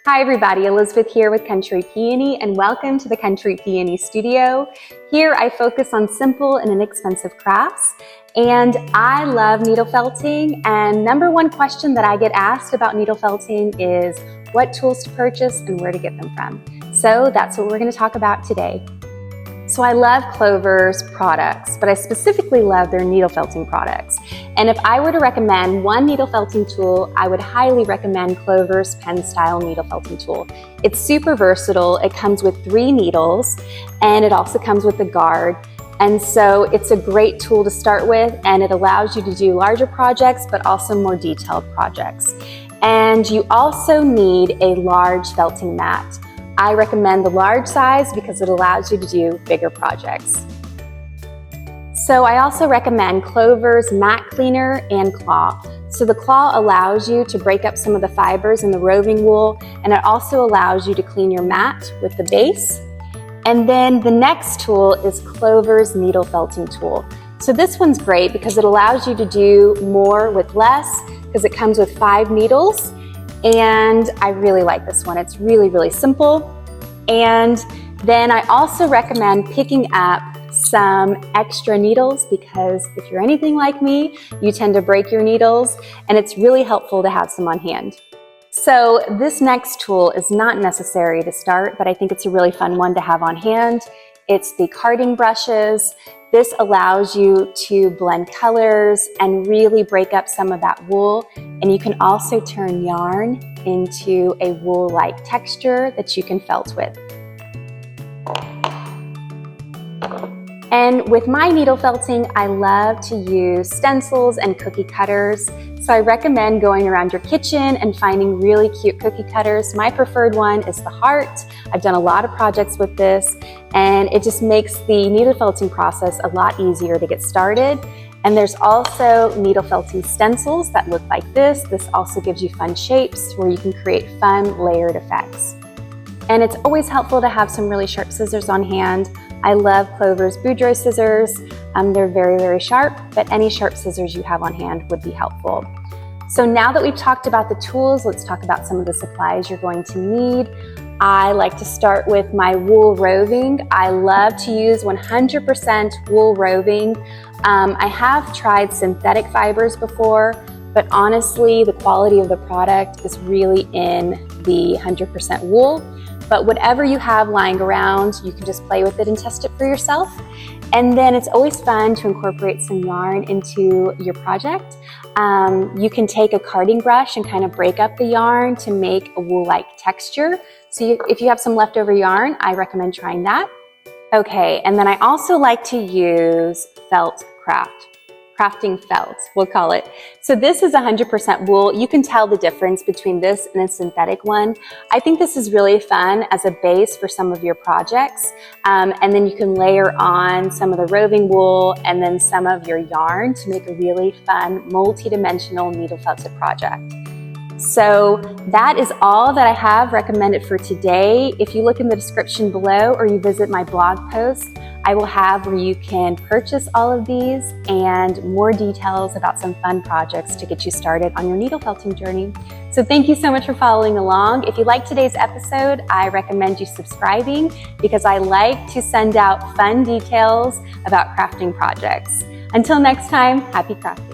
Hi everybody, Elizabeth here with Country Peony and welcome to the Country Peony Studio. Here I focus on simple and inexpensive crafts, and I love needle felting, and number one question that I get asked about needle felting is what tools to purchase and where to get them from. So that's what we're going to talk about today. So I love Clover's products, but I specifically love their needle felting products. And if I were to recommend one needle felting tool, I would highly recommend Clover's pen style needle felting tool. It's super versatile. It comes with 3 needles and it also comes with a guard. And so it's a great tool to start with, and it allows you to do larger projects, but also more detailed projects. And you also need a large felting mat. I recommend the large size because it allows you to do bigger projects. So I also recommend Clover's mat cleaner and claw. So the claw allows you to break up some of the fibers in the roving wool, and it also allows you to clean your mat with the base. And then the next tool is Clover's needle felting tool. So this one's great because it allows you to do more with less because it comes with 5 needles. And I really like this one. It's really, really simple. And then I also recommend picking up some extra needles because if you're anything like me, you tend to break your needles, and it's really helpful to have some on hand. So this next tool is not necessary to start, but I think it's a really fun one to have on hand. It's the Kartik Brushes. This allows you to blend colors and really break up some of that wool. And you can also turn yarn into a wool-like texture that you can felt with. And with my needle felting, I love to use stencils and cookie cutters. So I recommend going around your kitchen and finding really cute cookie cutters. My preferred one is the heart. I've done a lot of projects with this, and it just makes the needle felting process a lot easier to get started. And there's also needle felting stencils that look like this. This also gives you fun shapes where you can create fun layered effects. And it's always helpful to have some really sharp scissors on hand. I love Clover's Boudreaux scissors. They're very, very sharp, but any sharp scissors you have on hand would be helpful. So now that we've talked about the tools, let's talk about some of the supplies you're going to need. I like to start with my wool roving. I love to use 100% wool roving. I have tried synthetic fibers before, but honestly, the quality of the product is really in the 100% wool. But whatever you have lying around, you can just play with it and test it for yourself. And then it's always fun to incorporate some yarn into your project. You can take a carding brush and kind of break up the yarn to make a wool-like texture. So if you have some leftover yarn, I recommend trying that. Okay, and then I also like to use felt crafting felt, we'll call it. So this is 100% wool. You can tell the difference between this and a synthetic one. I think this is really fun as a base for some of your projects. And then you can layer on some of the roving wool and then some of your yarn to make a really fun multi-dimensional needle felted project. So that is all that I have recommended for today. If you look in the description below or you visit my blog post, I will have where you can purchase all of these and more details about some fun projects to get you started on your needle felting journey. So thank you so much for following along. If you liked today's episode, I recommend you subscribing because I like to send out fun details about crafting projects. Until next time, happy crafting.